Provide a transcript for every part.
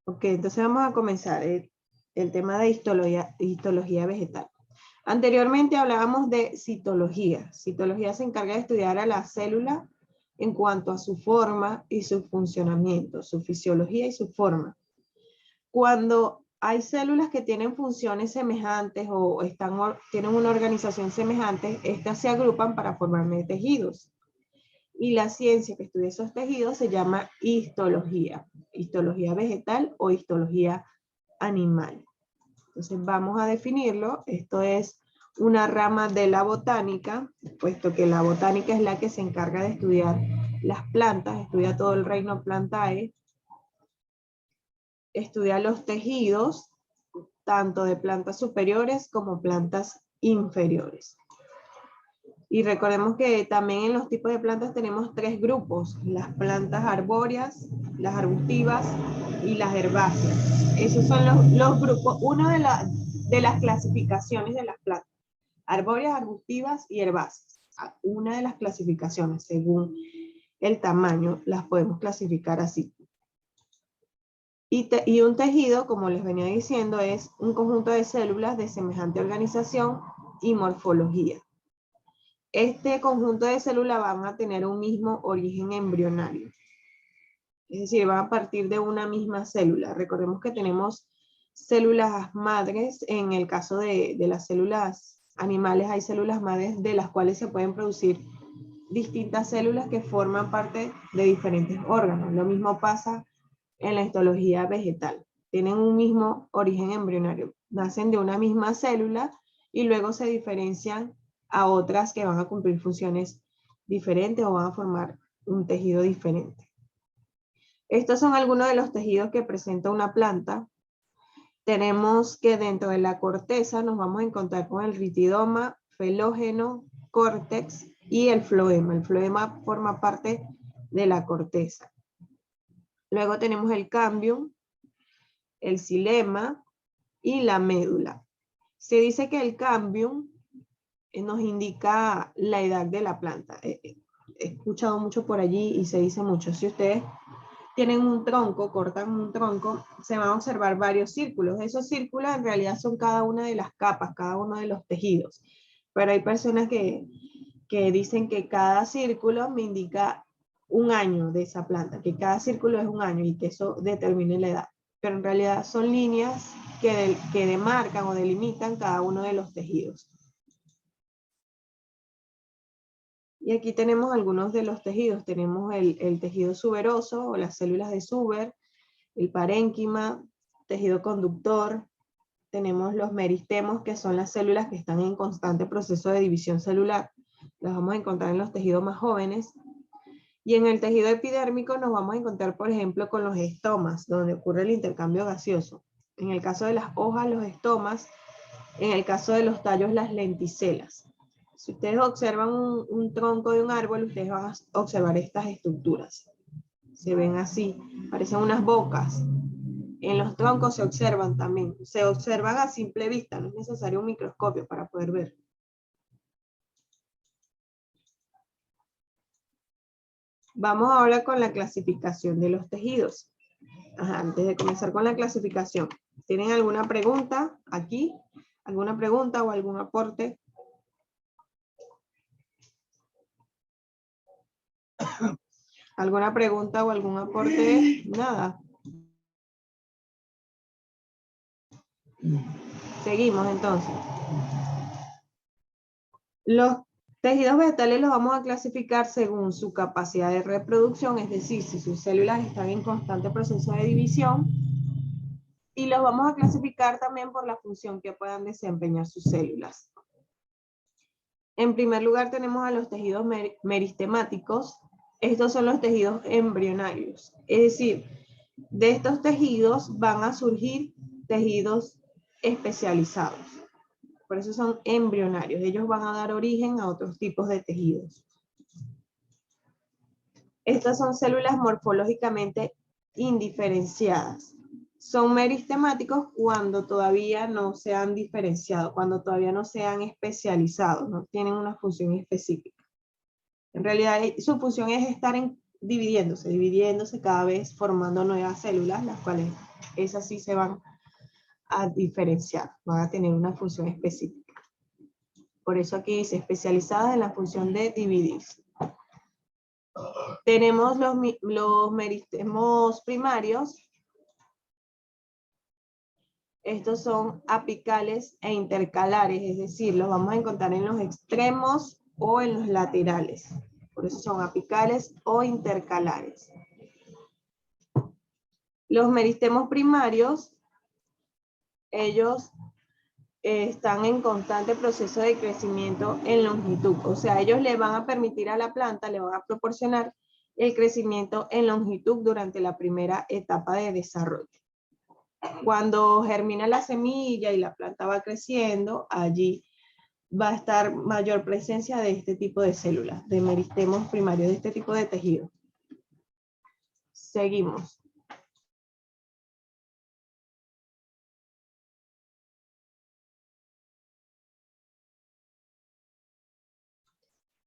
Ok, entonces vamos a comenzar el tema de histología vegetal. Anteriormente hablábamos de citología. Citología se encarga de estudiar a la célula en cuanto a su forma y su funcionamiento, su fisiología y su forma. Cuando hay células que tienen funciones semejantes o tienen una organización semejante, estas se agrupan para formar tejidos. Y la ciencia que estudia esos tejidos se llama histología vegetal o histología animal. Entonces vamos a definirlo. Esto es una rama de la botánica, puesto que la botánica es la que se encarga de estudiar las plantas, estudia todo el reino Plantae, estudia los tejidos, tanto de plantas superiores como plantas inferiores. Y recordemos que también en los tipos de plantas tenemos tres grupos: las plantas arbóreas, las arbustivas y las herbáceas. Esos son los grupos, una de las clasificaciones de las plantas: arbóreas, arbustivas y herbáceas. Una de las clasificaciones, según el tamaño, las podemos clasificar así. Y un tejido, como les venía diciendo, es un conjunto de células de semejante organización y morfología. Este conjunto de células van a tener un mismo origen embrionario. Es decir, van a partir de una misma célula. Recordemos que tenemos células madres. En el caso de las células animales, hay células madres de las cuales se pueden producir distintas células que forman parte de diferentes órganos. Lo mismo pasa en la histología vegetal. Tienen un mismo origen embrionario. Nacen de una misma célula y luego se diferencian a otras que van a cumplir funciones diferentes o van a formar un tejido diferente. Estos son algunos de los tejidos que presenta una planta. Tenemos que dentro de la corteza nos vamos a encontrar con el ritidoma, felógeno, córtex y el floema. El floema forma parte de la corteza. Luego tenemos el cambium, el xilema y la médula. Se dice que el cambium nos indica la edad de la planta. He escuchado mucho por allí y se dice mucho. Si ustedes tienen un tronco, cortan un tronco, se van a observar varios círculos. Esos círculos en realidad son cada una de las capas, cada uno de los tejidos. Pero hay personas que dicen que cada círculo me indica un año de esa planta, que cada círculo es un año y que eso determine la edad. Pero en realidad son líneas que demarcan o delimitan cada uno de los tejidos. Y aquí tenemos algunos de los tejidos. Tenemos el tejido suberoso o las células de Suber, el parénquima, tejido conductor. Tenemos los meristemos, que son las células que están en constante proceso de división celular. Las vamos a encontrar en los tejidos más jóvenes. Y en el tejido epidérmico nos vamos a encontrar, por ejemplo, con los estomas, donde ocurre el intercambio gaseoso. En el caso de las hojas, los estomas. En el caso de los tallos, las lenticelas. Si ustedes observan un tronco de un árbol, ustedes van a observar estas estructuras. Se ven así, parecen unas bocas. En los troncos se observan también. Se observan a simple vista, no es necesario un microscopio para poder ver. Vamos ahora con la clasificación de los tejidos. Antes de comenzar con la clasificación, ¿tienen alguna pregunta aquí? ¿Alguna pregunta o algún aporte? ¿Alguna pregunta o algún aporte? Nada. Seguimos entonces. Los tejidos vegetales los vamos a clasificar según su capacidad de reproducción, es decir, si sus células están en constante proceso de división, y los vamos a clasificar también por la función que puedan desempeñar sus células. En primer lugar tenemos a los tejidos meristemáticos. Estos son los tejidos embrionarios, es decir, de estos tejidos van a surgir tejidos especializados. Por eso son embrionarios. Ellos van a dar origen a otros tipos de tejidos. Estas son células morfológicamente indiferenciadas. Son meristemáticos cuando todavía no se han diferenciado, cuando todavía no se han especializado, no tienen una función específica. En realidad su función es estar dividiéndose cada vez, formando nuevas células, las cuales esas sí se van a diferenciar, van a tener una función específica. Por eso aquí dice especializadas en la función de dividirse. Tenemos los meristemos primarios. Estos son apicales e intercalares, es decir, los vamos a encontrar en los extremos o en los laterales. Por eso son apicales o intercalares. Los meristemos primarios, ellos están en constante proceso de crecimiento en longitud. O sea, ellos le van a permitir a la planta, le van a proporcionar el crecimiento en longitud durante la primera etapa de desarrollo. Cuando germina la semilla y la planta va creciendo, allí va a estar mayor presencia de este tipo de células, de meristemos primarios, de este tipo de tejido. Seguimos.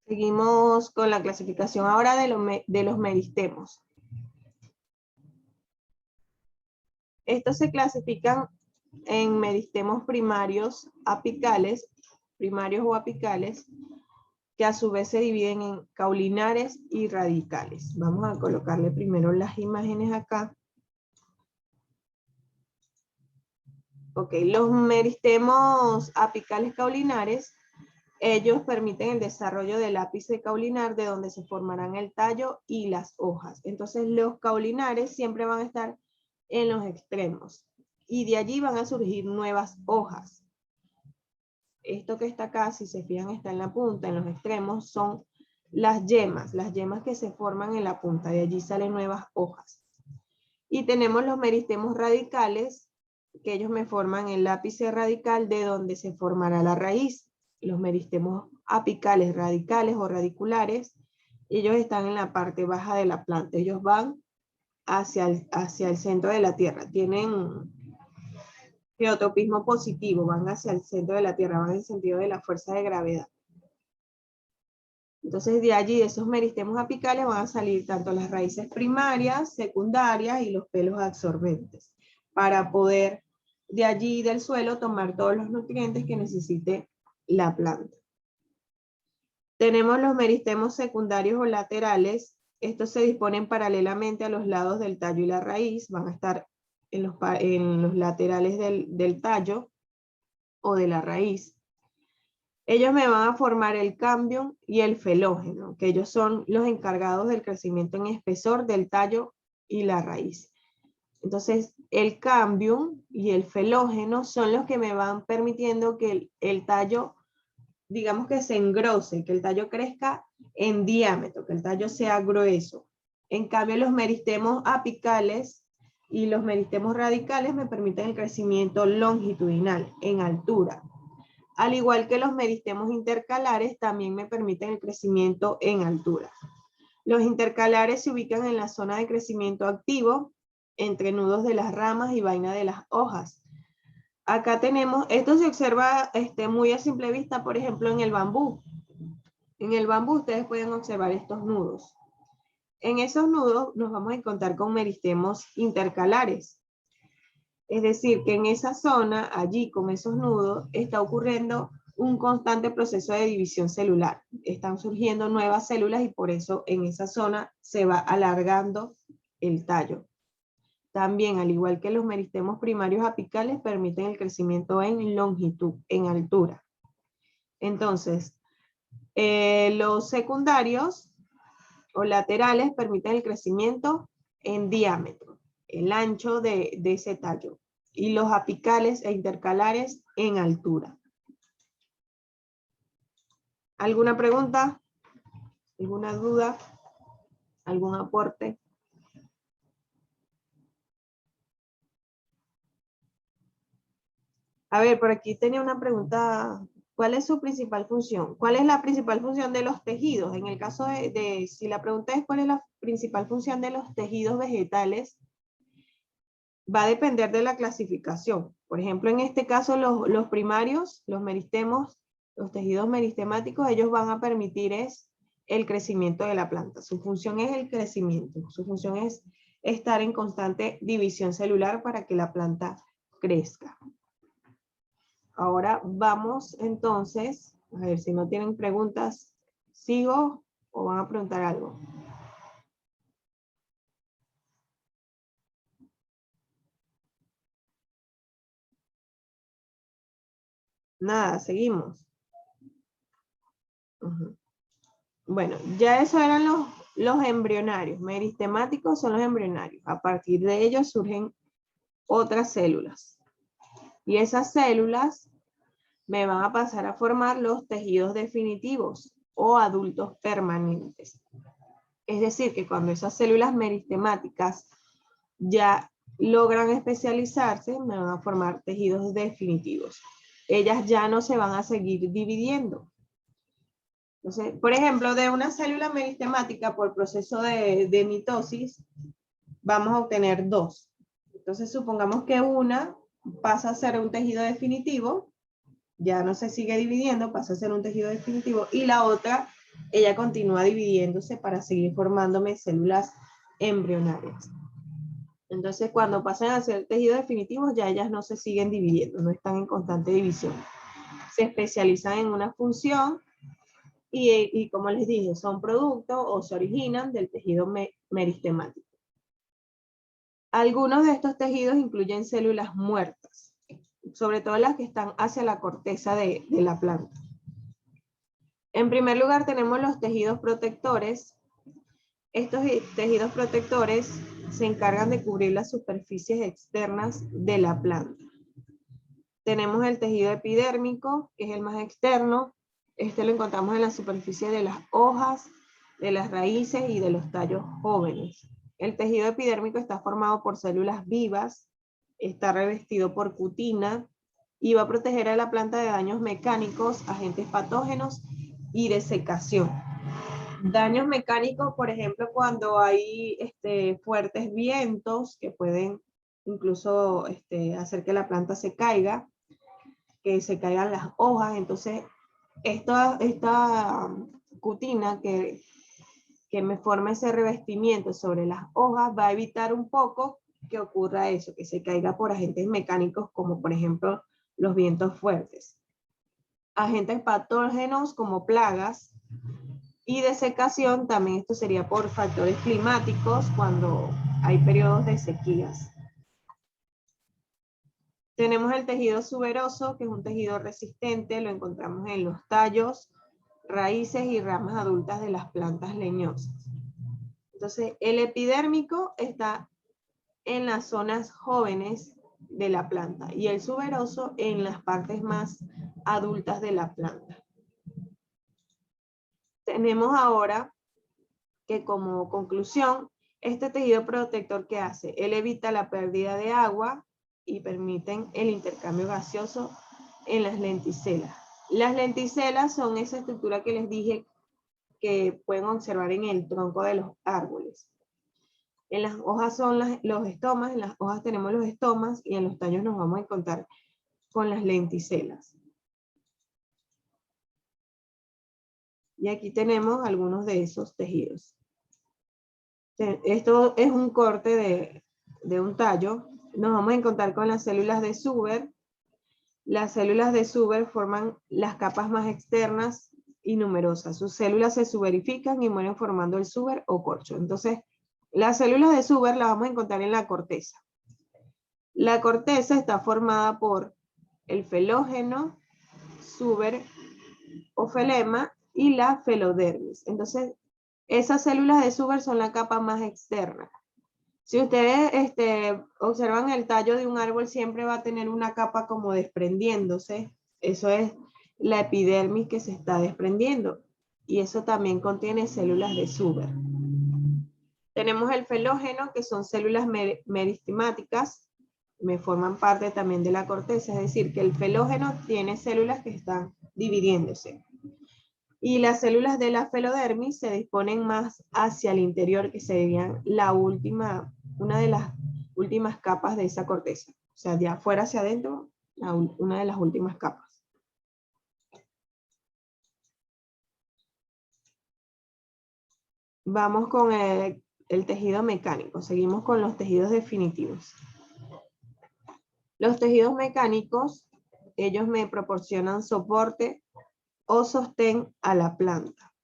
Seguimos con la clasificación ahora de los meristemos. Estos se clasifican en meristemos primarios apicales, primarios o apicales, que a su vez se dividen en caulinares y radicales. Vamos a colocarle primero las imágenes acá. Ok, los meristemos apicales caulinares, ellos permiten el desarrollo del ápice caulinar, de donde se formarán el tallo y las hojas. Entonces los caulinares siempre van a estar en los extremos y de allí van a surgir nuevas hojas. Esto que está acá, si se fijan, está en la punta, en los extremos, son las yemas que se forman en la punta, de allí salen nuevas hojas. Y tenemos los meristemos radicales, que ellos me forman el ápice radical de donde se formará la raíz. Los meristemos apicales radicales o radiculares, ellos están en la parte baja de la planta, ellos van hacia el centro de la tierra, tienen geotropismo positivo, van hacia el centro de la tierra, van en el sentido de la fuerza de gravedad. Entonces de allí, de esos meristemos apicales, van a salir tanto las raíces primarias, secundarias y los pelos absorbentes, para poder de allí del suelo tomar todos los nutrientes que necesite la planta. Tenemos los meristemos secundarios o laterales. Estos se disponen paralelamente a los lados del tallo y la raíz, van a estar en los laterales del tallo o de la raíz. Ellos me van a formar el cambium y el felógeno, que ellos son los encargados del crecimiento en espesor del tallo y la raíz. Entonces, el cambium y el felógeno son los que me van permitiendo que el tallo, digamos que se engrose, que el tallo crezca en diámetro, que el tallo sea grueso. En cambio, los meristemos apicales y los meristemos radicales me permiten el crecimiento longitudinal, en altura. Al igual que los meristemos intercalares, también me permiten el crecimiento en altura. Los intercalares se ubican en la zona de crecimiento activo, entre nudos de las ramas y vaina de las hojas. Acá tenemos, esto se observa muy a simple vista, por ejemplo, en el bambú. En el bambú ustedes pueden observar estos nudos. En esos nudos nos vamos a encontrar con meristemos intercalares. Es decir, que en esa zona, allí con esos nudos, está ocurriendo un constante proceso de división celular. Están surgiendo nuevas células y por eso en esa zona se va alargando el tallo. También, al igual que los meristemos primarios apicales, permiten el crecimiento en longitud, en altura. Entonces, los secundarios o laterales permiten el crecimiento en diámetro, el ancho de ese tallo, y los apicales e intercalares en altura. ¿Alguna pregunta? ¿Alguna duda? ¿Algún aporte? A ver, por aquí tenía una pregunta. ¿Cuál es su principal función? ¿Cuál es la principal función de los tejidos? En el caso si la pregunta es cuál es la principal función de los tejidos vegetales, va a depender de la clasificación. Por ejemplo, en este caso, los primarios, los meristemos, los tejidos meristemáticos, ellos van a permitir el crecimiento de la planta. Su función es el crecimiento, su función es estar en constante división celular para que la planta crezca. Ahora vamos entonces, a ver si no tienen preguntas, ¿sigo o van a preguntar algo? Nada, seguimos. Bueno, ya eso eran los embrionarios. Meristemáticos son los embrionarios. A partir de ellos surgen otras células. Y esas células me van a pasar a formar los tejidos definitivos o adultos permanentes. Es decir, que cuando esas células meristemáticas ya logran especializarse, me van a formar tejidos definitivos. Ellas ya no se van a seguir dividiendo. Entonces, por ejemplo, de una célula meristemática por proceso de mitosis, vamos a obtener dos. Entonces, supongamos que una pasa a ser un tejido definitivo, ya no se sigue dividiendo, pasa a ser un tejido definitivo, y la otra, ella continúa dividiéndose para seguir formándome células embrionarias. Entonces, cuando pasan a ser tejidos definitivos, ya ellas no se siguen dividiendo, no están en constante división. Se especializan en una función y como les dije, son producto o se originan del tejido meristemático. Algunos de estos tejidos incluyen células muertas, sobre todo las que están hacia la corteza de la planta. En primer lugar tenemos los tejidos protectores. Estos tejidos protectores se encargan de cubrir las superficies externas de la planta. Tenemos el tejido epidérmico, que es el más externo. Este lo encontramos en la superficie de las hojas, de las raíces y de los tallos jóvenes. El tejido epidérmico está formado por células vivas, está revestido por cutina y va a proteger a la planta de daños mecánicos, agentes patógenos y desecación. Daños mecánicos, por ejemplo, cuando hay fuertes vientos que pueden incluso hacer que la planta se caiga, que se caigan las hojas. Entonces, esta cutina que me forma ese revestimiento sobre las hojas va a evitar un poco que ocurra eso, que se caiga por agentes mecánicos como por ejemplo los vientos fuertes. Agentes patógenos como plagas y desecación, también esto sería por factores climáticos cuando hay periodos de sequías. Tenemos el tejido suberoso, que es un tejido resistente, lo encontramos en los tallos, raíces y ramas adultas de las plantas leñosas. Entonces, el epidérmico está en las zonas jóvenes de la planta y el suberoso en las partes más adultas de la planta. Tenemos ahora que como conclusión, este tejido protector, ¿qué hace? Él evita la pérdida de agua y permiten el intercambio gaseoso en las lenticelas. Las lenticelas son esa estructura que les dije que pueden observar en el tronco de los árboles. En las hojas son los estomas, en las hojas tenemos los estomas y en los tallos nos vamos a encontrar con las lenticelas. Y aquí tenemos algunos de esos tejidos. Esto es un corte de un tallo. Nos vamos a encontrar con las células de Zuber. Las células de Zuber forman las capas más externas y numerosas. Sus células se suberifican y mueren formando el Zuber o corcho. Entonces, las células de Zuber las vamos a encontrar en la corteza. La corteza está formada por el felógeno, Zuber o felema y la felodermis. Entonces, esas células de Zuber son la capa más externa. Si ustedes observan el tallo de un árbol, siempre va a tener una capa como desprendiéndose. Eso es la epidermis que se está desprendiendo. Y eso también contiene células de Zuber. Tenemos el felógeno, que son células meristemáticas, me forman parte también de la corteza. Es decir, que el felógeno tiene células que están dividiéndose. Y las células de la felodermis se disponen más hacia el interior, que serían una de las últimas capas de esa corteza. O sea, de afuera hacia adentro, una de las últimas capas. Vamos con el tejido mecánico. Seguimos con los tejidos definitivos. Los tejidos mecánicos, ellos me proporcionan soporte o sostén a la planta.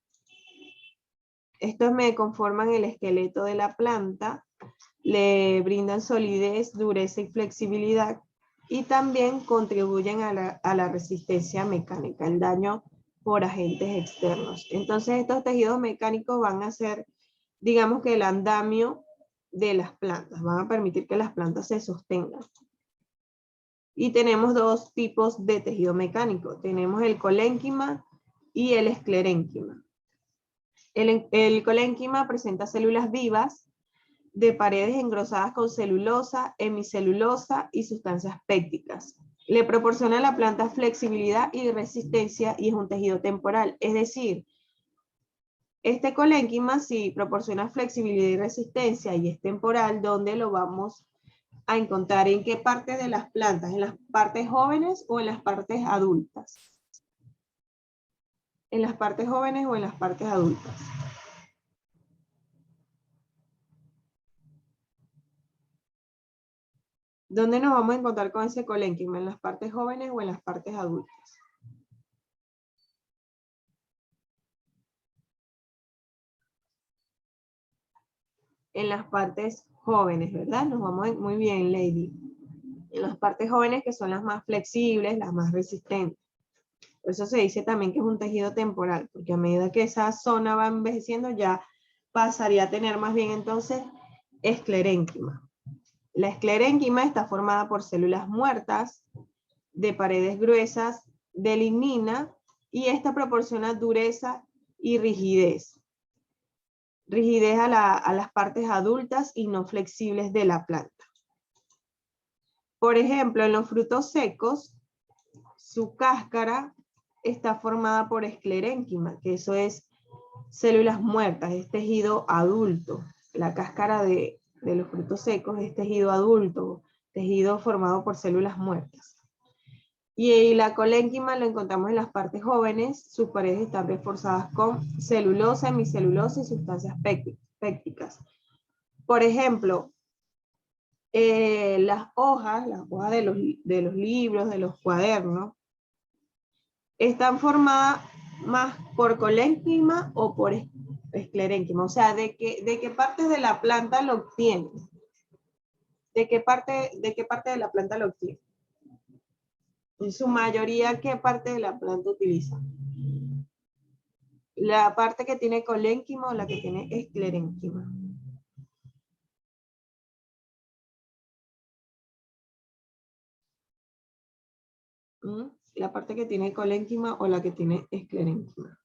Estos me conforman el esqueleto de la planta, le brindan solidez, dureza y flexibilidad, y también contribuyen a la resistencia mecánica, el daño por agentes externos. Entonces estos tejidos mecánicos van a ser, digamos que el andamio de las plantas, van a permitir que las plantas se sostengan. Y tenemos dos tipos de tejido mecánico, tenemos el colénquima y el esclerénquima. El colénquima presenta células vivas de paredes engrosadas con celulosa, hemicelulosa y sustancias pépticas. Le proporciona a la planta flexibilidad y resistencia y es un tejido temporal. Es decir, este colénquima sí proporciona flexibilidad y resistencia y es temporal, donde lo vamos a encontrar en qué parte de las plantas, en las partes jóvenes o en las partes adultas. En las partes jóvenes o en las partes adultas. ¿Dónde nos vamos a encontrar con ese colénquima? ¿En las partes jóvenes o en las partes adultas? En las partes jóvenes, ¿verdad? Nos vamos muy bien, Lady. En las partes jóvenes que son las más flexibles, las más resistentes. Por eso se dice también que es un tejido temporal, porque a medida que esa zona va envejeciendo ya pasaría a tener más bien entonces esclerénquima. La esclerénquima está formada por células muertas de paredes gruesas de lignina y esta proporciona dureza y rigidez. Rigidez a las partes adultas y no flexibles de la planta. Por ejemplo, en los frutos secos, su cáscara está formada por esclerénquima, que eso es células muertas, es tejido adulto. La cáscara de los frutos secos es tejido adulto, tejido formado por células muertas. Y la colénquima lo encontramos en las partes jóvenes, sus paredes están reforzadas con celulosa, hemicelulosa y sustancias pépticas. Por ejemplo, las hojas de los libros, de los cuadernos, están formadas más por colénquima o por esclerénquima. O sea, ¿de qué partes de la planta lo obtienen? ¿De qué parte de la planta lo obtienen? En su mayoría, ¿qué parte de la planta utilizan? ¿La parte que tiene colénquima o la que tiene esclerénquima? ¿La parte que tiene colénquima o la que tiene esclerénquima?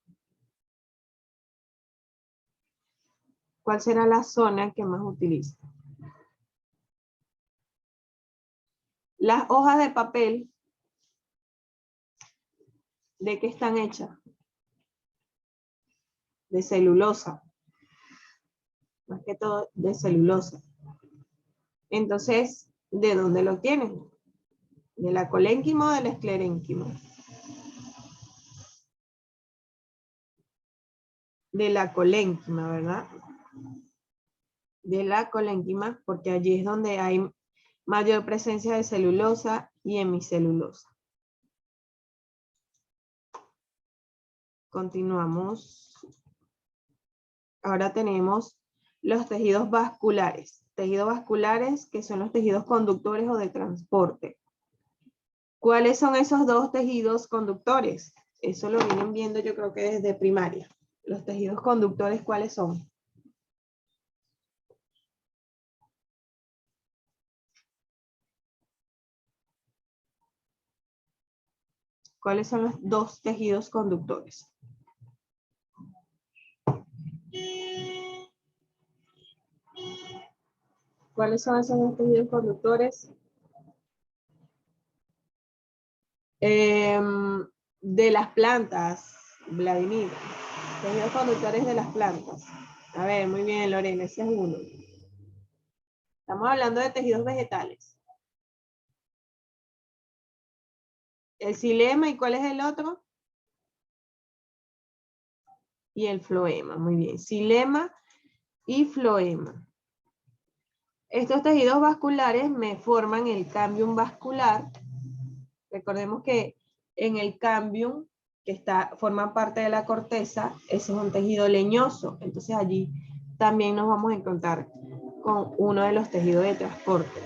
¿Cuál será la zona que más utiliza? Las hojas de papel, ¿de qué están hechas? De celulosa. Más que todo de celulosa. Entonces, ¿de dónde lo tienen? ¿De la colénquima o del esclerénquima? De la colénquima, ¿verdad? De la colénquima, porque allí es donde hay mayor presencia de celulosa y hemicelulosa. Continuamos. Ahora tenemos los tejidos vasculares. Tejidos vasculares que son los tejidos conductores o de transporte. ¿Cuáles son esos dos tejidos conductores? Eso lo vienen viendo yo creo que desde primaria. Los tejidos conductores, ¿cuáles son? ¿Cuáles son los dos tejidos conductores? ¿Cuáles son esos dos tejidos conductores? De las plantas, Vladimir. Tejidos conductores de las plantas. A ver, muy bien, Lorena, ese es uno. Estamos hablando de tejidos vegetales. El xilema, ¿y cuál es el otro? Y el floema, muy bien. Xilema y floema. Estos tejidos vasculares me forman el cambium vascular. Recordemos que en el cambium, que forma parte de la corteza, ese es un tejido leñoso. Entonces allí también nos vamos a encontrar con uno de los tejidos de transporte.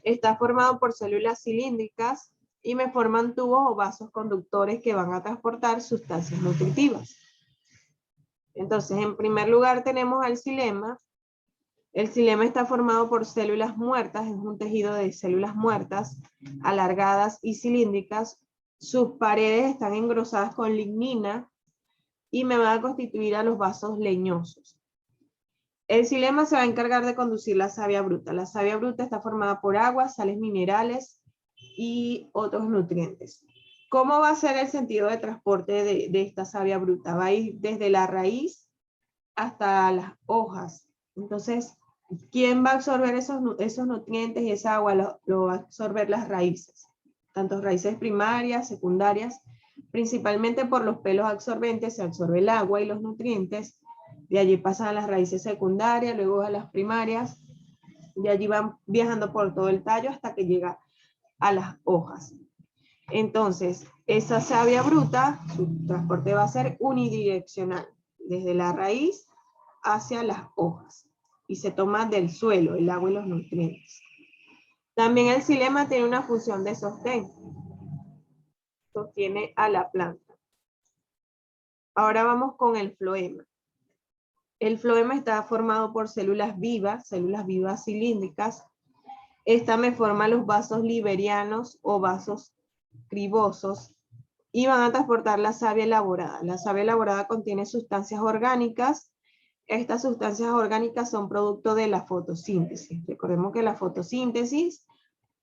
Está formado por células cilíndricas y me forman tubos o vasos conductores que van a transportar sustancias nutritivas. Entonces, en primer lugar tenemos al xilema. El xilema está formado por células muertas, es un tejido de células muertas, alargadas y cilíndricas. Sus paredes están engrosadas con lignina y me van a constituir a los vasos leñosos. El xilema se va a encargar de conducir la savia bruta. La savia bruta está formada por agua, sales minerales y otros nutrientes. ¿Cómo va a ser el sentido de transporte de esta savia bruta? Va a ir desde la raíz hasta las hojas. Entonces, ¿quién va a absorber esos nutrientes y esa agua? Lo va a absorber las raíces, tanto raíces primarias, secundarias, principalmente por los pelos absorbentes se absorbe el agua y los nutrientes, de allí pasan a las raíces secundarias, luego a las primarias, de allí van viajando por todo el tallo hasta que llega a las hojas. Entonces, esa savia bruta, su transporte va a ser unidireccional, desde la raíz hacia las hojas, y se toma del suelo, el agua y los nutrientes. También el xilema tiene una función de sostén, sostiene a la planta. Ahora vamos con el floema. El floema está formado por células vivas cilíndricas. Esta me forma los vasos liberianos o vasos cribosos y van a transportar la savia elaborada. La savia elaborada contiene sustancias orgánicas. Estas sustancias orgánicas son producto de la fotosíntesis. Recordemos que la fotosíntesis,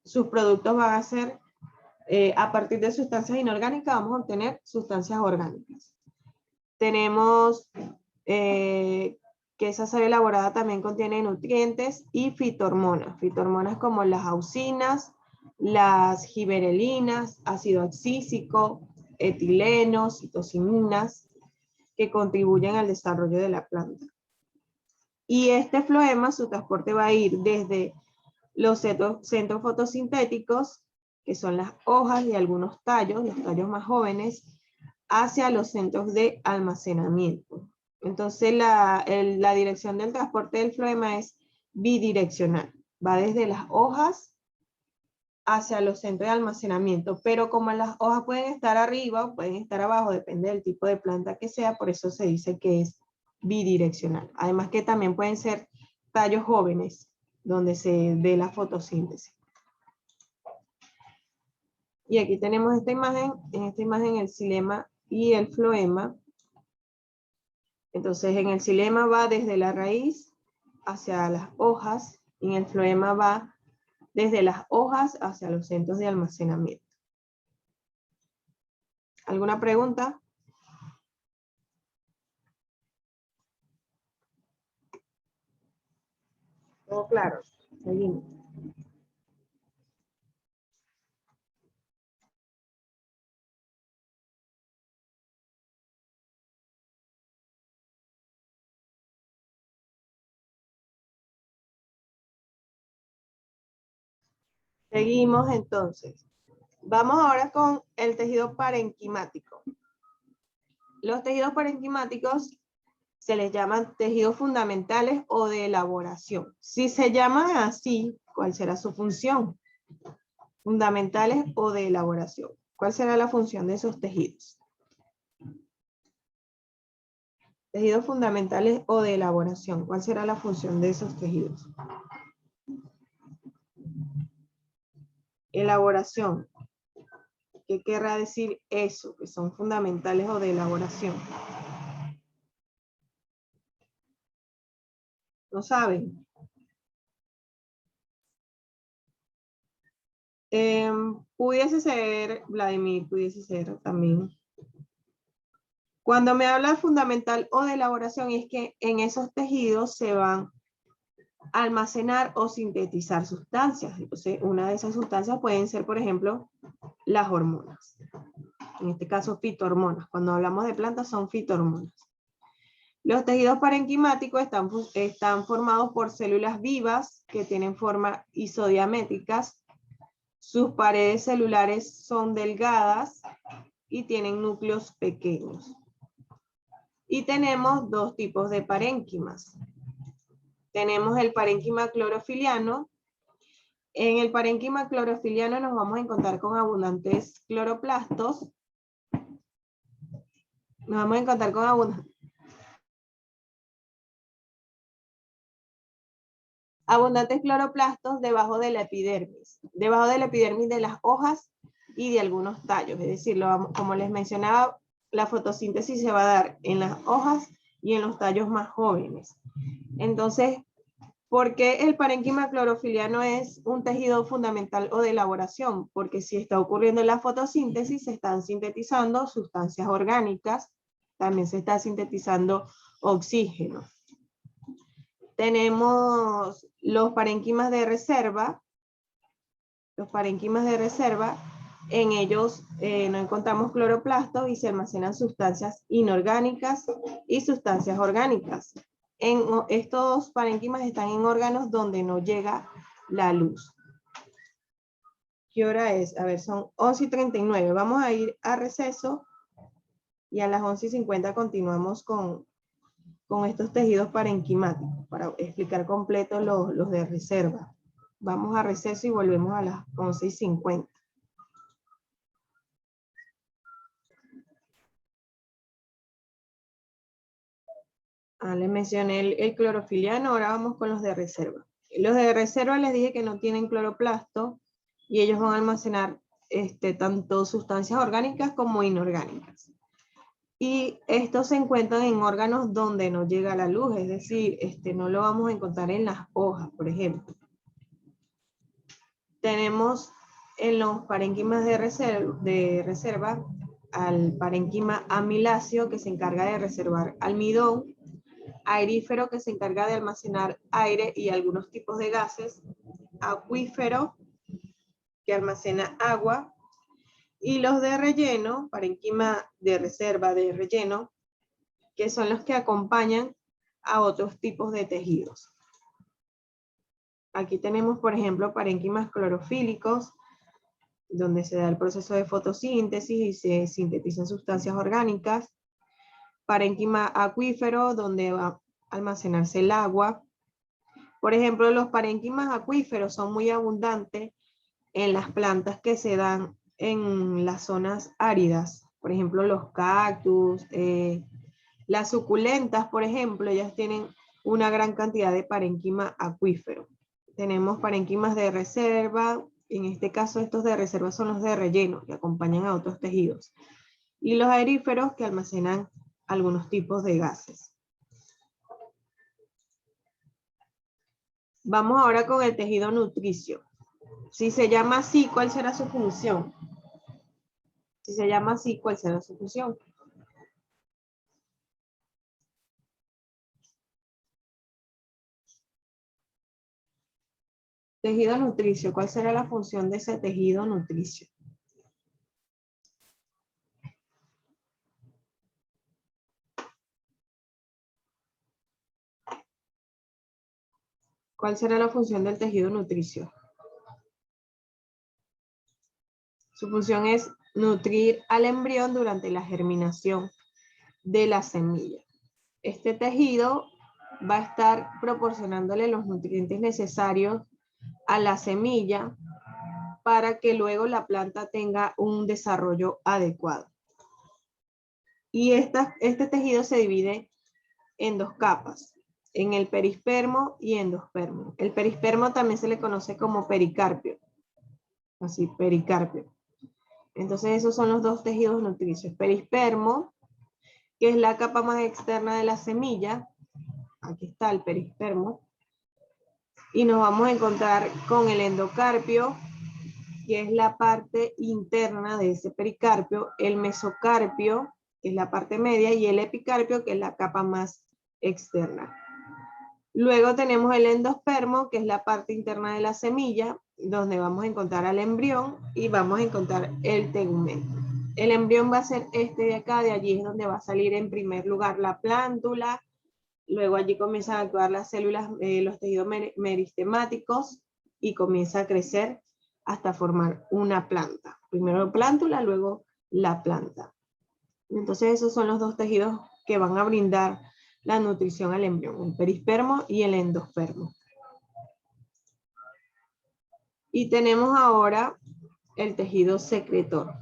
sus productos van a ser, a partir de sustancias inorgánicas, vamos a obtener sustancias orgánicas. Tenemos que esa savia elaborada también contiene nutrientes y fitohormonas. Fitohormonas como las auxinas, las giberelinas, ácido abscísico, etileno, citocinas, que contribuyen al desarrollo de la planta. Y este floema, su transporte va a ir desde los centros fotosintéticos, que son las hojas y algunos tallos, los tallos más jóvenes, hacia los centros de almacenamiento. Entonces la dirección del transporte del floema es bidireccional. Va desde las hojas hacia los centros de almacenamiento, pero como las hojas pueden estar arriba o pueden estar abajo, depende del tipo de planta que sea, por eso se dice que es bidireccional. Además que también pueden ser tallos jóvenes, donde se dé la fotosíntesis. Y aquí tenemos esta imagen, en esta imagen el xilema y el floema. Entonces en el xilema va desde la raíz hacia las hojas, y en el floema va desde las hojas hacia los centros de almacenamiento. ¿Alguna pregunta? Todo claro. Seguimos. Seguimos entonces. Vamos ahora con el tejido parenquimático. Los tejidos parenquimáticos se les llaman tejidos fundamentales o de elaboración. Si se llaman así, ¿cuál será su función? Fundamentales o de elaboración. ¿Cuál será la función de esos tejidos? Tejidos fundamentales o de elaboración. ¿Cuál será la función de esos tejidos? Elaboración. ¿Qué querrá decir eso? Que son fundamentales o de elaboración. ¿No saben? Pudiese ser, Vladimir, pudiese ser también. Cuando me habla de fundamental o de elaboración, es que en esos tejidos se van a almacenar o sintetizar sustancias. Entonces, una de esas sustancias pueden ser, por ejemplo, las hormonas. En este caso, fitohormonas. Cuando hablamos de plantas, son fitohormonas. Los tejidos parenquimáticos están formados por células vivas que tienen forma isodiamétricas. Sus paredes celulares son delgadas y tienen núcleos pequeños. Y tenemos dos tipos de parénquimas. Tenemos el parénquima clorofiliano. En el parénquima clorofiliano nos vamos a encontrar con abundantes cloroplastos. Nos vamos a encontrar con abundantes cloroplastos debajo de la epidermis de las hojas y de algunos tallos. Es decir, como les mencionaba, la fotosíntesis se va a dar en las hojas y en los tallos más jóvenes. Entonces, ¿por qué el parénquima clorofiliano es un tejido fundamental o de elaboración? Porque si está ocurriendo la fotosíntesis, se están sintetizando sustancias orgánicas, también se está sintetizando oxígeno. Tenemos los parénquimas de reserva. Los parénquimas de reserva, en ellos no encontramos cloroplastos y se almacenan sustancias inorgánicas y sustancias orgánicas. Estos parénquimas están en órganos donde no llega la luz. ¿Qué hora es? A ver, son 11:39. Vamos a ir a receso y a las 11:50 continuamos con estos tejidos parenquimáticos para explicar completo los de reserva. Vamos a receso y volvemos a las 11:50. Les mencioné el clorofiliano, ahora vamos con los de reserva. Los de reserva les dije que no tienen cloroplasto y ellos van a almacenar tanto sustancias orgánicas como inorgánicas. Y estos se encuentran en órganos donde no llega la luz, es decir, no lo vamos a encontrar en las hojas, por ejemplo. Tenemos en los parénquimas de reserva al parénquima amiláceo, que se encarga de reservar almidón, aerífero, que se encarga de almacenar aire y algunos tipos de gases, acuífero, que almacena agua, y los de relleno, parénquima de reserva de relleno, que son los que acompañan a otros tipos de tejidos. Aquí tenemos, por ejemplo, parénquimas clorofílicos, donde se da el proceso de fotosíntesis y se sintetizan sustancias orgánicas. Parénquima acuífero, donde va a almacenarse el agua. Por ejemplo, los parénquimas acuíferos son muy abundantes en las plantas que se dan en las zonas áridas. Por ejemplo, los cactus, las suculentas, por ejemplo, ellas tienen una gran cantidad de parénquima acuífero. Tenemos parénquimas de reserva, en este caso estos de reserva son los de relleno, que acompañan a otros tejidos. Y los aeríferos, que almacenan algunos tipos de gases. Vamos ahora con el tejido nutricio. Si se llama así, ¿cuál será su función? Si se llama así, ¿cuál será su función? Tejido nutricio, ¿cuál será la función de ese tejido nutricio? ¿Cuál será la función del tejido nutricio? Su función es nutrir al embrión durante la germinación de la semilla. Este tejido va a estar proporcionándole los nutrientes necesarios a la semilla para que luego la planta tenga un desarrollo adecuado. Y este tejido se divide en dos capas, en el perispermo y endospermo. El perispermo también se le conoce como pericarpio. Así, pericarpio. Entonces esos son los dos tejidos nutricios. Perispermo, que es la capa más externa de la semilla. Aquí está el perispermo. Y nos vamos a encontrar con el endocarpio, que es la parte interna de ese pericarpio, el mesocarpio, que es la parte media, y el epicarpio, que es la capa más externa. Luego tenemos el endospermo, que es la parte interna de la semilla, donde vamos a encontrar al embrión y vamos a encontrar el tegumento. El embrión va a ser este de acá, de allí es donde va a salir en primer lugar la plántula, Luego allí comienzan a actuar las células, los tejidos meristemáticos y comienza a crecer hasta formar una planta. Primero plántula, luego la planta. Entonces esos son los dos tejidos que van a brindar la nutrición al embrión, el perispermo y el endospermo. Y tenemos ahora el tejido secretor.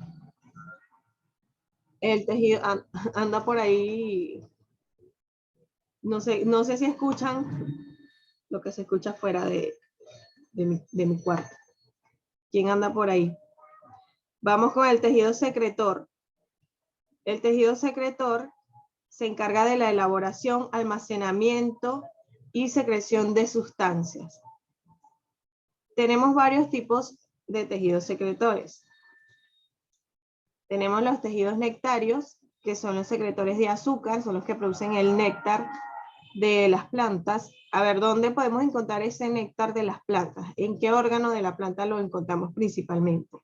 El tejido anda por ahí, no sé si escuchan lo que se escucha fuera de mi cuarto. ¿Quién anda por ahí? Vamos con el tejido secretor. El tejido secretor se encarga de la elaboración, almacenamiento y secreción de sustancias. Tenemos varios tipos de tejidos secretores. Tenemos los tejidos nectarios, que son los secretores de azúcar, son los que producen el néctar de las plantas. A ver, ¿dónde podemos encontrar ese néctar de las plantas? ¿En qué órgano de la planta lo encontramos principalmente?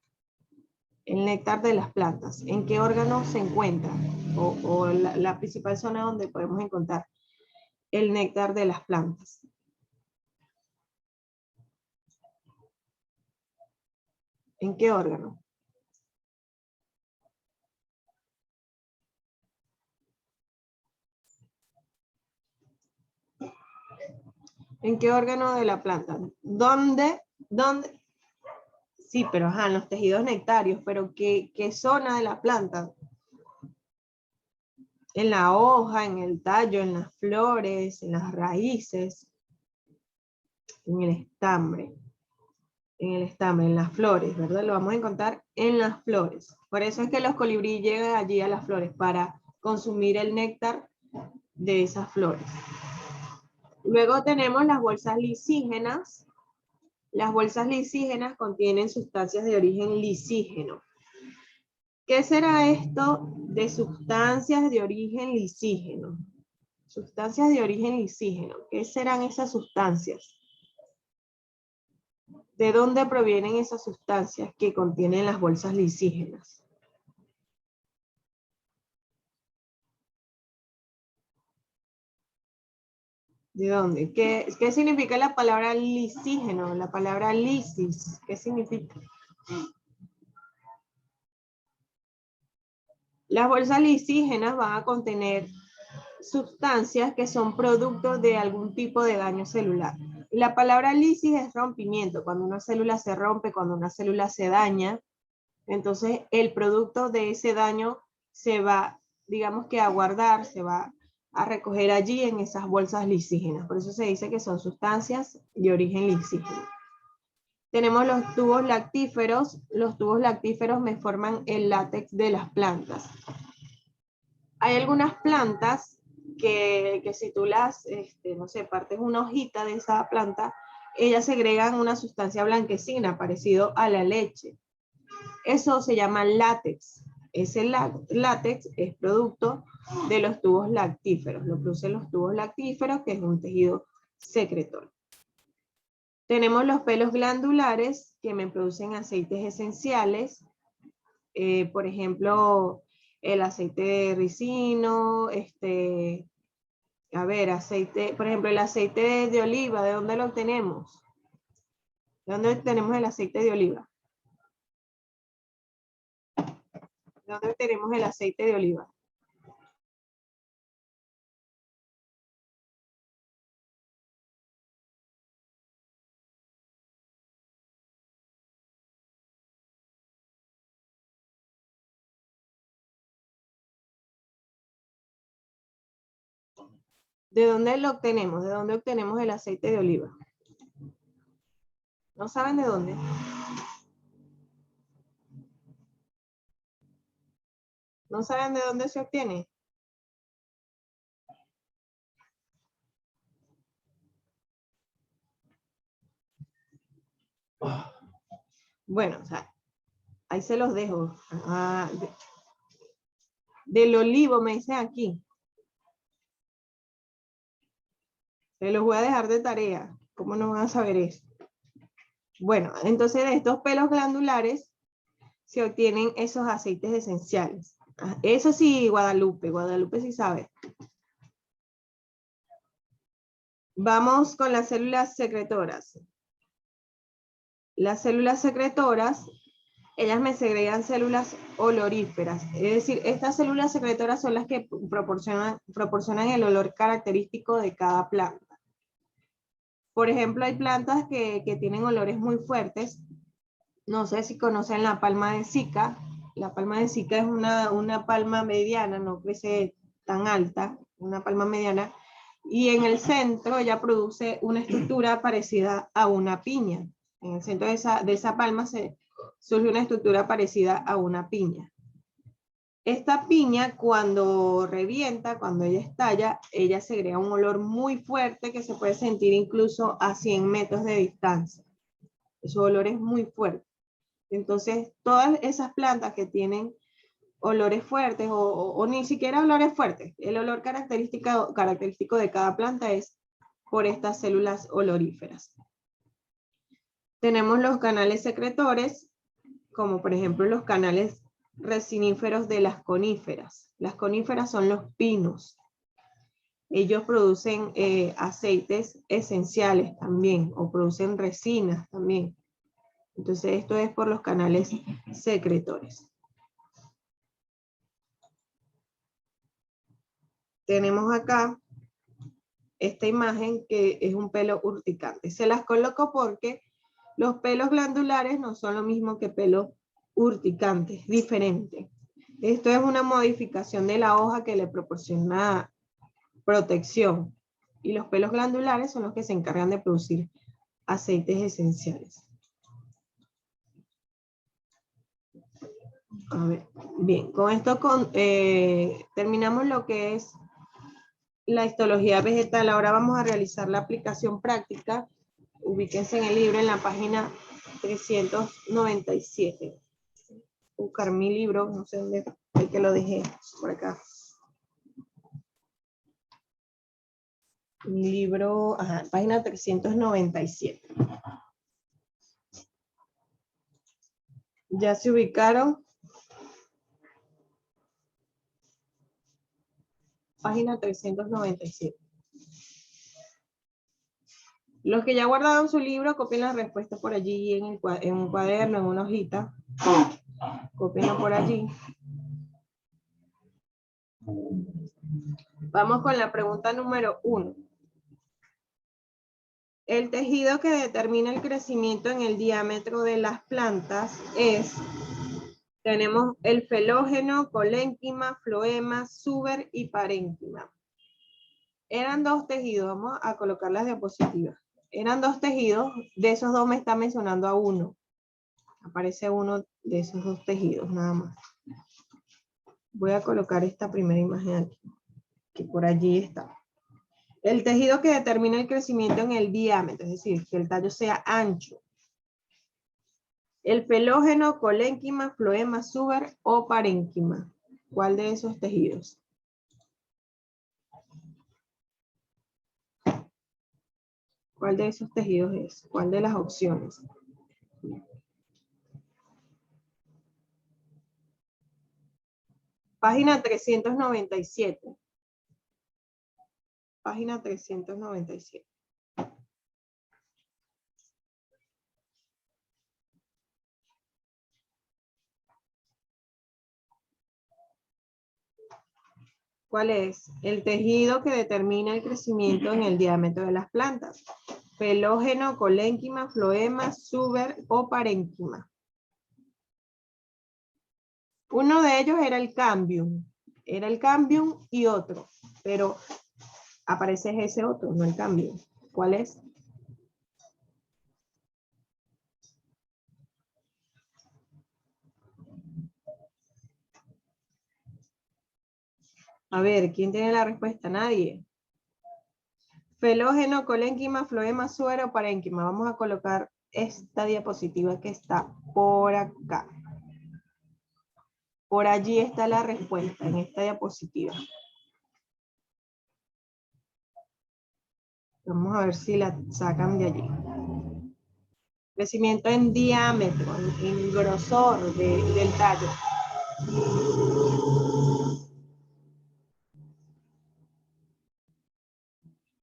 El néctar de las plantas, ¿en qué órgano se encuentra? O la principal zona donde podemos encontrar el néctar de las plantas. ¿En qué órgano? ¿En qué órgano de la planta? ¿Dónde? Sí, pero ajá, en los tejidos nectarios, pero ¿qué zona de la planta? En la hoja, en el tallo, en las flores, en las raíces, en el estambre. En las flores, ¿verdad? Lo vamos a encontrar en las flores. Por eso es que los colibríes llegan allí a las flores, para consumir el néctar de esas flores. Luego tenemos las bolsas lisígenas. Las bolsas lisígenas contienen sustancias de origen lisígeno. ¿Qué será esto de sustancias de origen lisígeno? Sustancias de origen lisígeno. ¿Qué serán esas sustancias? ¿De dónde provienen esas sustancias que contienen las bolsas lisígenas? ¿De dónde? ¿Qué significa la palabra lisígeno? La palabra lisis, ¿qué significa? Las bolsas lisígenas van a contener sustancias que son productos de algún tipo de daño celular. La palabra lisis es rompimiento, cuando una célula se rompe, cuando una célula se daña, entonces el producto de ese daño se va, digamos que a guardar, se va a recoger allí en esas bolsas lisígenas. Por eso se dice que son sustancias de origen lisígeno. Tenemos los tubos lactíferos. Los tubos lactíferos me forman el látex de las plantas. Hay algunas plantas que si tú las, no sé, partes una hojita de esa planta, ellas segregan una sustancia blanquecina parecido a la leche. Eso se llama látex. Ese látex es producto de los tubos lactíferos. Lo producen los tubos lactíferos, que es un tejido secretor. Tenemos los pelos glandulares, que me producen aceites esenciales. Por ejemplo, el aceite de ricino, aceite, por ejemplo, el aceite de oliva, ¿de dónde lo obtenemos? ¿De dónde obtenemos el aceite de oliva? ¿De dónde obtenemos el aceite de oliva? ¿De dónde lo obtenemos? ¿De dónde obtenemos el aceite de oliva? ¿No saben de dónde? ¿No saben de dónde se obtiene? Bueno, o sea, ahí se los dejo. Del olivo me dicen aquí. Se los voy a dejar de tarea. ¿Cómo no van a saber eso? Bueno, entonces de estos pelos glandulares se obtienen esos aceites esenciales. Eso sí, Guadalupe sí sabe. Vamos con las células secretoras. Las células secretoras, ellas me segregan células oloríferas. Es decir, estas células secretoras son las que proporcionan el olor característico de cada planta. Por ejemplo, hay plantas que tienen olores muy fuertes. No sé si conocen la palma de Zika. La palma de Zika es una palma mediana, no crece tan alta, una palma mediana. Y en el centro ella produce una estructura parecida a una piña. En el centro de esa palma surge una estructura parecida a una piña. Esta piña, cuando revienta, cuando ella estalla, ella segrega un olor muy fuerte que se puede sentir incluso a 100 metros de distancia. Ese olor es muy fuerte. Entonces, todas esas plantas que tienen olores fuertes o ni siquiera olores fuertes, el olor característico de cada planta es por estas células oloríferas. Tenemos los canales secretores, como por ejemplo los canales resiníferos de las coníferas. Las coníferas son los pinos. Ellos producen aceites esenciales también, o producen resinas también. Entonces esto es por los canales secretores. Tenemos acá esta imagen que es un pelo urticante. Se las coloco porque los pelos glandulares no son lo mismo que pelos urticantes, diferente. Esto es una modificación de la hoja que le proporciona protección. Y los pelos glandulares son los que se encargan de producir aceites esenciales. A ver, bien, con esto terminamos lo que es la histología vegetal. Ahora vamos a realizar la aplicación práctica. Ubíquense en el libro en la página 397. Buscar mi libro, no sé dónde es que lo dejé, por acá. Mi libro, página 397. ¿Ya se ubicaron? Página 397. Los que ya guardaron su libro, copien las respuestas por allí en un cuaderno, en una hojita. Cópienlo por allí. Vamos con la pregunta número 1. El tejido que determina el crecimiento en el diámetro de las plantas es, tenemos el felógeno, colénquima, floema, suber y parénquima. Eran dos tejidos, vamos a colocar las diapositivas. Eran dos tejidos, de esos dos me está mencionando a uno. Aparece uno de esos dos tejidos, nada más. Voy a colocar esta primera imagen aquí, que por allí está. El tejido que determina el crecimiento en el diámetro, es decir, que el tallo sea ancho. El felógeno, colénquima, floema, suber o parénquima. ¿Cuál de esos tejidos? ¿Cuál de esos tejidos es? ¿Cuál de las opciones? Página 397. Página 397. ¿Cuál es? El tejido que determina el crecimiento en el diámetro de las plantas. Felógeno, colénquima, floema, suber o parénquima. Uno de ellos era el cambium. Era el cambium y otro. Pero aparece ese otro, no el cambium. ¿Cuál es? A ver, ¿quién tiene la respuesta? Nadie. Felógeno, colénquima, floema, suber o parénquima. Vamos a colocar esta diapositiva que está por acá. Por allí está la respuesta, en esta diapositiva. Vamos a ver si la sacan de allí. Crecimiento en diámetro, en grosor del tallo.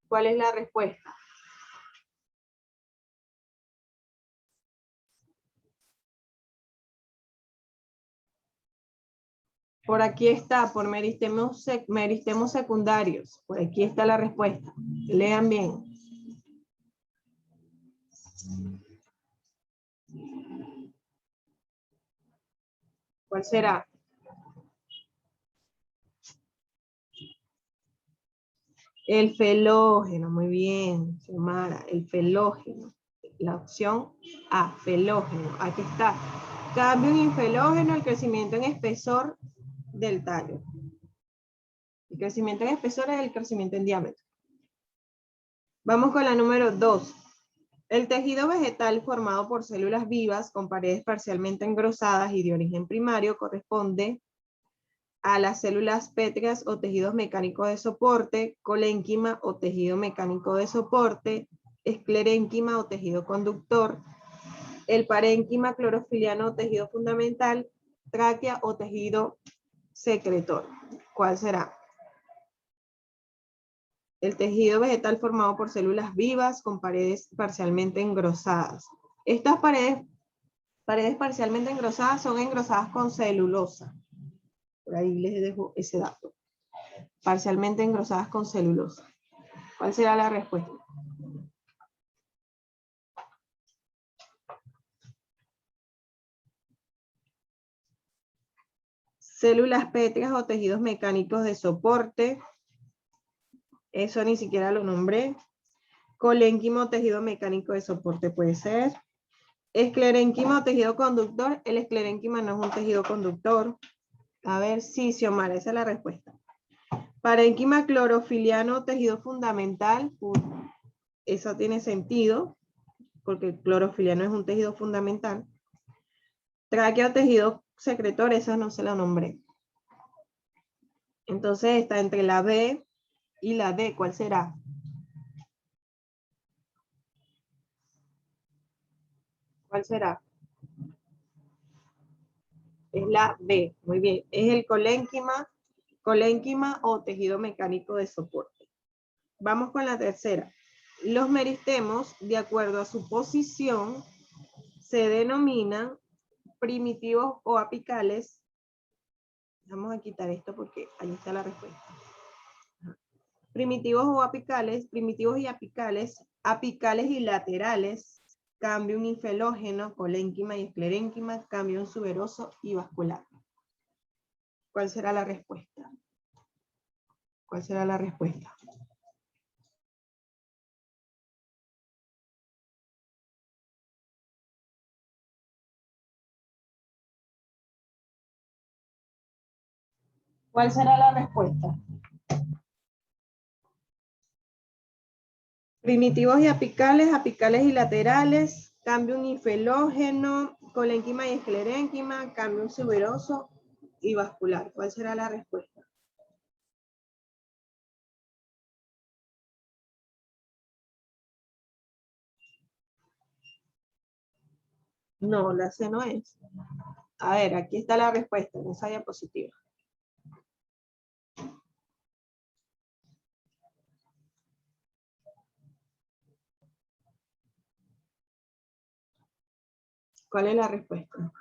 ¿Cuál es la respuesta? Por aquí está, por meristemos secundarios. Por aquí está la respuesta. Lean bien. ¿Cuál será? El felógeno, muy bien, Xiomara, el felógeno. La opción A, felógeno. Aquí está. Cambio en felógeno, el crecimiento en espesor del tallo. El crecimiento en espesor es el crecimiento en diámetro. Vamos con la número 2. El tejido vegetal formado por células vivas con paredes parcialmente engrosadas y de origen primario corresponde a las células pétreas o tejidos mecánicos de soporte, colénquima o tejido mecánico de soporte, esclerénquima o tejido conductor, el parénquima clorofiliano o tejido fundamental, tráquea o tejido secretor. ¿Cuál será? El tejido vegetal formado por células vivas con paredes parcialmente engrosadas. Estas paredes parcialmente engrosadas son engrosadas con celulosa. Por ahí les dejo ese dato. Parcialmente engrosadas con celulosa. ¿Cuál será la respuesta? Células pétreas o tejidos mecánicos de soporte. Eso ni siquiera lo nombré. Colénquima o tejido mecánico de soporte puede ser. Esclerénquima o tejido conductor. El esclerénquima no es un tejido conductor. A ver, sí, Xiomara, esa es la respuesta. Parénquima clorofiliano, tejido fundamental. Eso tiene sentido, porque el clorofiliano es un tejido fundamental. Tráquea o tejido secretor, eso no se lo nombré. Entonces está entre la B y la D. ¿Cuál será? ¿Cuál será? Es la B. Muy bien. Es el colénquima o tejido mecánico de soporte. Vamos con la tercera. Los meristemos, de acuerdo a su posición, se denominan primitivos o apicales. Vamos a quitar esto porque ahí está la respuesta. Primitivos o apicales, primitivos y apicales, apicales y laterales, cambio unifelógeno, colénquima y esclerénquima, cambio suberoso y vascular. ¿Cuál será la respuesta? ¿Cuál será la respuesta? ¿Cuál será la respuesta? Primitivos y apicales, apicales y laterales, cambio unifelógeno, colénquima y esclerénquima, cambio suberoso y vascular. ¿Cuál será la respuesta? No, la C no es. A ver, aquí está la respuesta en esa diapositiva. ¿Cuál es la respuesta?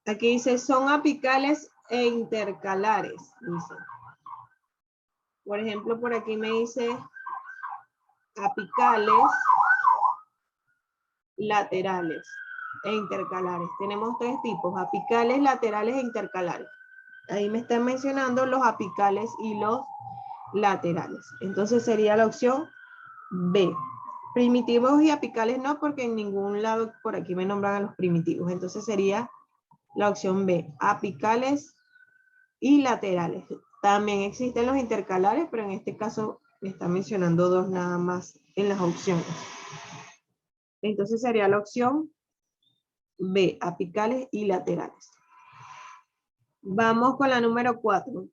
Aquí dice, son apicales e intercalares, dice. Por ejemplo, por aquí me dice apicales, laterales e intercalares. Tenemos tres tipos, apicales, laterales e intercalares. Ahí me están mencionando los apicales y los laterales. Entonces sería la opción B. Primitivos y apicales no, porque en ningún lado por aquí me nombran a los primitivos. Entonces sería la opción B. Apicales y laterales. También existen los intercalares, pero en este caso me están mencionando dos nada más en las opciones. Entonces sería la opción B, apicales y laterales. Vamos con la número 4.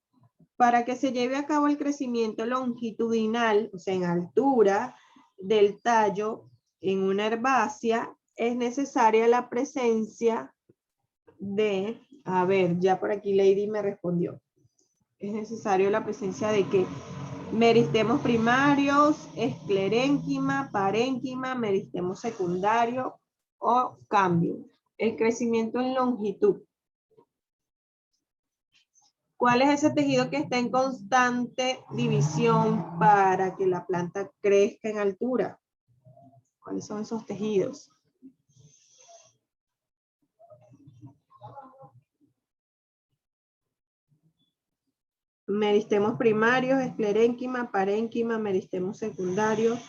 Para que se lleve a cabo el crecimiento longitudinal, o sea, en altura del tallo en una herbácea, es necesaria la presencia de A ver, ya por aquí Lady me respondió. Es necesario la presencia de ¿qué? Meristemos primarios, esclerénquima, parénquima, meristemos secundario o cambio. El crecimiento en longitud. ¿Cuál es ese tejido que está en constante división para que la planta crezca en altura? ¿Cuáles son esos tejidos? Meristemos primarios, esclerénquima, parénquima, meristemos secundarios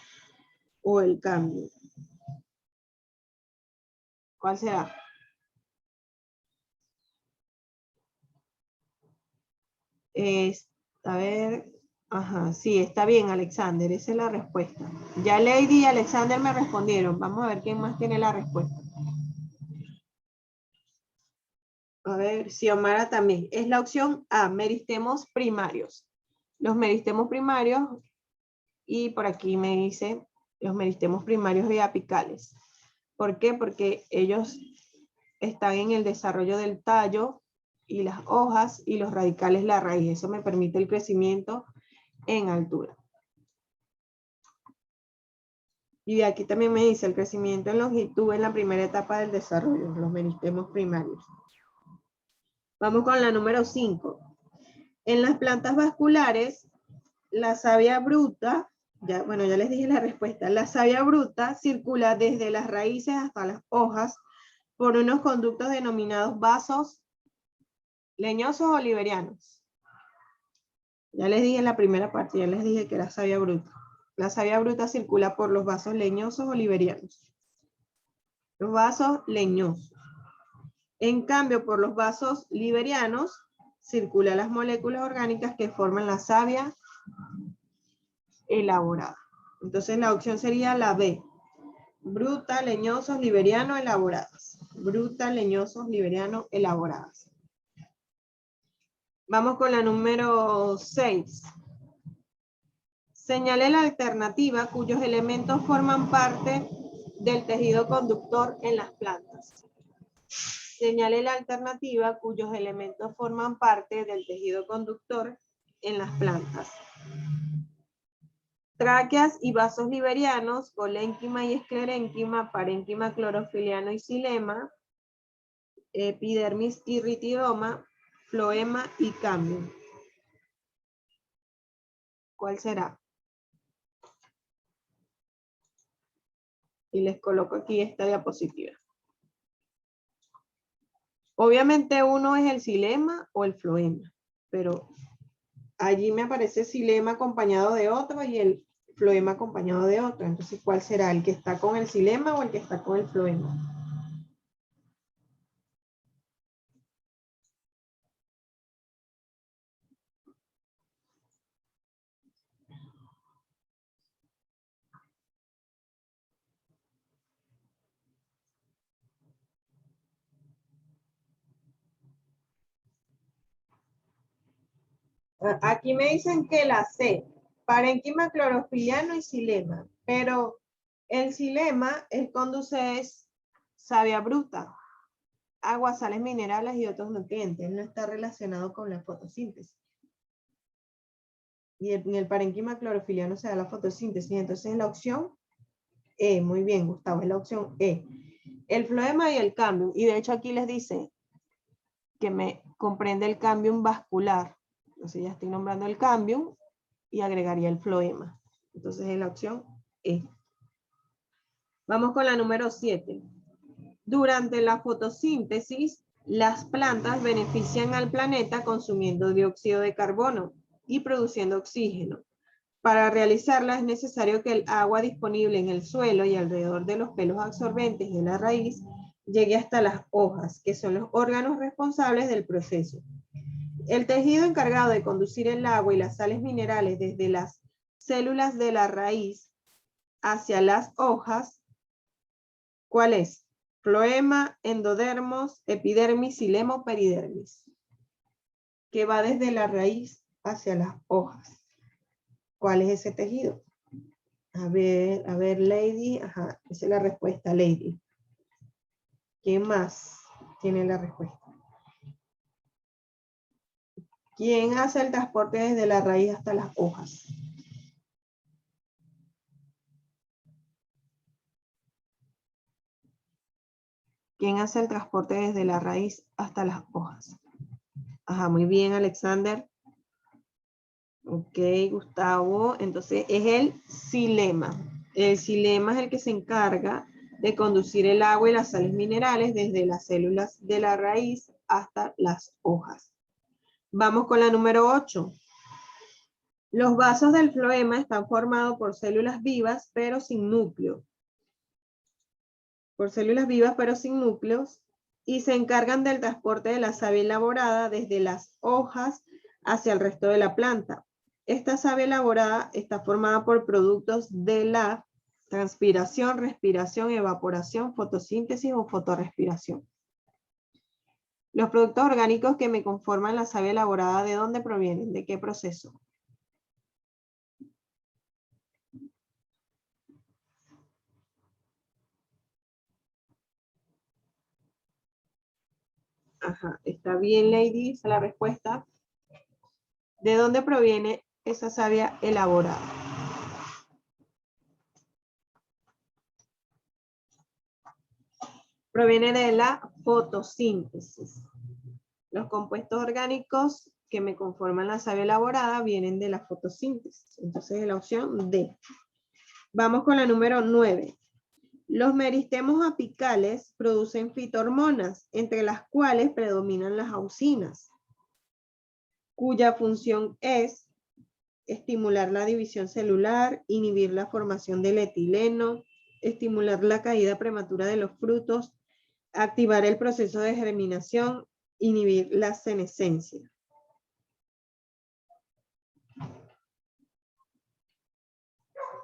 o el cambio. ¿Cuál será? A ver, ajá, sí, está bien, Alexander, esa es la respuesta. Ya Lady y Alexander me respondieron. Vamos a ver quién más tiene la respuesta. A ver, Xiomara también. Es la opción A, meristemos primarios. Los meristemos primarios, y por aquí me dice los meristemos primarios y apicales. ¿Por qué? Porque ellos están en el desarrollo del tallo y las hojas y los radicales la raíz. Eso me permite el crecimiento en altura. Y de aquí también me dice el crecimiento en longitud en la primera etapa del desarrollo, los meristemos primarios. Vamos con la número 5. En las plantas vasculares, la savia bruta, ya les dije la respuesta, la savia bruta circula desde las raíces hasta las hojas por unos conductos denominados vasos leñosos o liberianos. Ya les dije en la primera parte, ya les dije que era savia bruta. La savia bruta circula por los vasos leñosos o liberianos. Los vasos leñosos. En cambio, por los vasos liberianos, circulan las moléculas orgánicas que forman la savia elaborada. Entonces la opción sería la B. Bruta, leñosos, liberiano, elaboradas. Bruta, leñosos, liberiano, elaboradas. Vamos con la número 6. Señale la alternativa cuyos elementos forman parte del tejido conductor en las plantas. Señale la alternativa cuyos elementos forman parte del tejido conductor en las plantas. Tráqueas y vasos liberianos, colénquima y esclerénquima, parénquima, clorofiliano y xilema, epidermis y ritidoma, floema y cambio. ¿Cuál será? Y les coloco aquí esta diapositiva. Obviamente uno es el xilema o el floema, pero allí me aparece xilema acompañado de otro y el floema acompañado de otro. Entonces, ¿cuál será? ¿El que está con el xilema o el que está con el floema? Aquí me dicen que la C, parénquima, clorofiliano y xilema, pero el xilema, el conduce es savia bruta, agua, sales minerales y otros nutrientes. No está relacionado con la fotosíntesis. Y en el parénquima clorofiliano se da la fotosíntesis. Entonces la opción E, muy bien, Gustavo, es la opción E. El floema y el cambium. Y de hecho aquí les dice que me comprende el cambium vascular. Entonces ya estoy nombrando el cambium y agregaría el floema. Entonces es la opción E. Vamos con la número 7. Durante la fotosíntesis, las plantas benefician al planeta consumiendo dióxido de carbono y produciendo oxígeno. Para realizarla es necesario que el agua disponible en el suelo y alrededor de los pelos absorbentes de la raíz llegue hasta las hojas, que son los órganos responsables del proceso. El tejido encargado de conducir el agua y las sales minerales desde las células de la raíz hacia las hojas, ¿cuál es? Floema, endodermos, epidermis, xilema o peridermis, que va desde la raíz hacia las hojas. ¿Cuál es ese tejido? A ver, Lady. Ajá, esa es la respuesta, Lady. ¿Quién más tiene la respuesta? ¿Quién hace el transporte desde la raíz hasta las hojas? ¿Quién hace el transporte desde la raíz hasta las hojas? Ajá, muy bien, Alexander. Ok, Gustavo. Entonces es el xilema. El xilema es el que se encarga de conducir el agua y las sales minerales desde las células de la raíz hasta las hojas. Vamos con la número 8. Los vasos del floema están formados por células vivas pero sin núcleo. Por células vivas pero sin núcleos y se encargan del transporte de la savia elaborada desde las hojas hacia el resto de la planta. Esta savia elaborada está formada por productos de la transpiración, respiración, evaporación, fotosíntesis o fotorrespiración. Los productos orgánicos que me conforman la savia elaborada, ¿de dónde provienen? ¿De qué proceso? Ajá, está bien, Lady, esa es la respuesta. ¿De dónde proviene esa savia elaborada? Proviene de la fotosíntesis. Los compuestos orgánicos que me conforman la savia elaborada vienen de la fotosíntesis. Entonces es la opción D. Vamos con la número 9. Los meristemos apicales producen fitohormonas, entre las cuales predominan las auxinas, cuya función es estimular la división celular, inhibir la formación del etileno, estimular la caída prematura de los frutos, activar el proceso de germinación, inhibir la senescencia.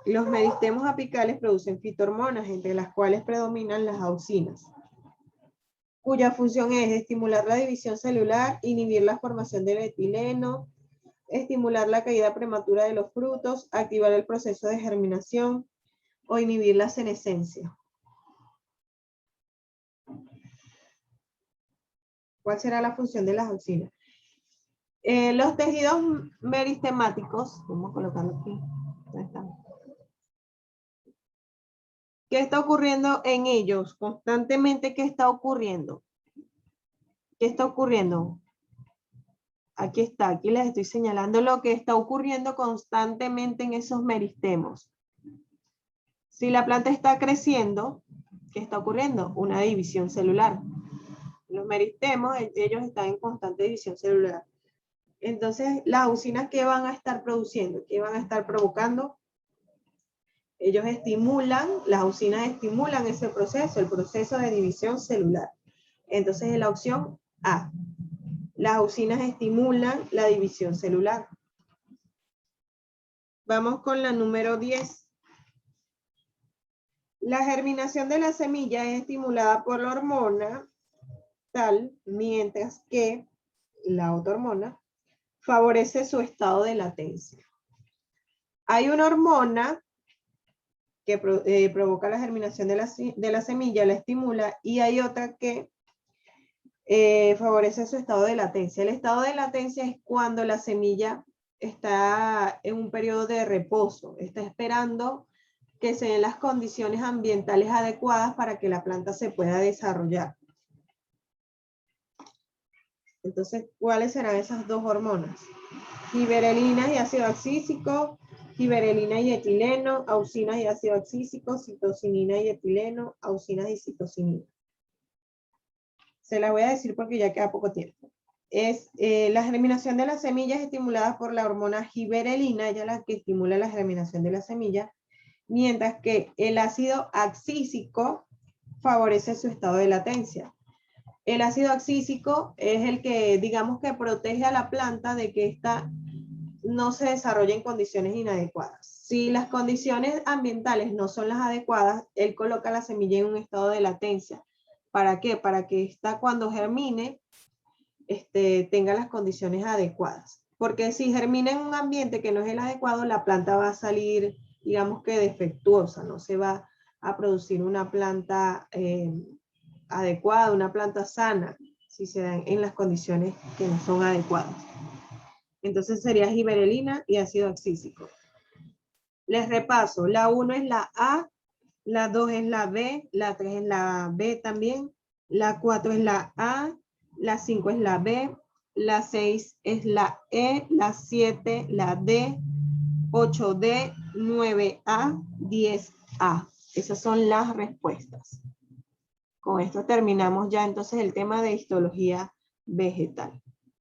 Los meristemos apicales producen fitohormonas, entre las cuales predominan las auxinas, cuya función es estimular la división celular, inhibir la formación del etileno, estimular la caída prematura de los frutos, activar el proceso de germinación o inhibir la senescencia. ¿Cuál será la función de las auxinas? Los tejidos meristemáticos, vamos a colocarlo aquí. Ahí está. ¿Qué está ocurriendo en ellos? Constantemente, ¿qué está ocurriendo? ¿Qué está ocurriendo? Aquí está, aquí les estoy señalando lo que está ocurriendo constantemente en esos meristemos. Si la planta está creciendo, ¿qué está ocurriendo? Una división celular. Los meristemos, ellos están en constante división celular. Entonces, las auxinas, ¿qué van a estar produciendo? ¿Qué van a estar provocando? Ellos estimulan, las auxinas estimulan ese proceso, el proceso de división celular. Entonces, es la opción A. Las auxinas estimulan la división celular. Vamos con la número 10. La germinación de la semilla es estimulada por la hormona tal, mientras que la otra hormona favorece su estado de latencia. Hay una hormona que provoca la germinación de la semilla, la estimula, y hay otra que favorece su estado de latencia. El estado de latencia es cuando la semilla está en un periodo de reposo, está esperando que se den las condiciones ambientales adecuadas para que la planta se pueda desarrollar. Entonces, ¿cuáles serán esas dos hormonas? Giberelina y ácido abscísico, giberelina y etileno, auxinas y ácido abscísico, citocinina y etileno, auxinas y citocinina. Se las voy a decir porque ya queda poco tiempo. Es la germinación de las semillas estimulada por la hormona giberelina, ella es la que estimula la germinación de la semilla, mientras que el ácido abscísico favorece su estado de latencia. El ácido abscísico es el que, digamos que protege a la planta de que ésta no se desarrolle en condiciones inadecuadas. Si las condiciones ambientales no son las adecuadas, él coloca la semilla en un estado de latencia. ¿Para qué? Para que ésta cuando germine tenga las condiciones adecuadas. Porque si germina en un ambiente que no es el adecuado, la planta va a salir, digamos que defectuosa, no se va a producir una planta adecuada, una planta sana, si se dan en las condiciones que no son adecuadas. Entonces sería giberelina y ácido oxísico. Les repaso, la 1 es la A, la 2 es la B, la 3 es la B también, la 4 es la A, la 5 es la B, la 6 es la E, la 7 la D, 8D, 9A, 10A. Esas son las respuestas. Con esto terminamos ya entonces el tema de histología vegetal.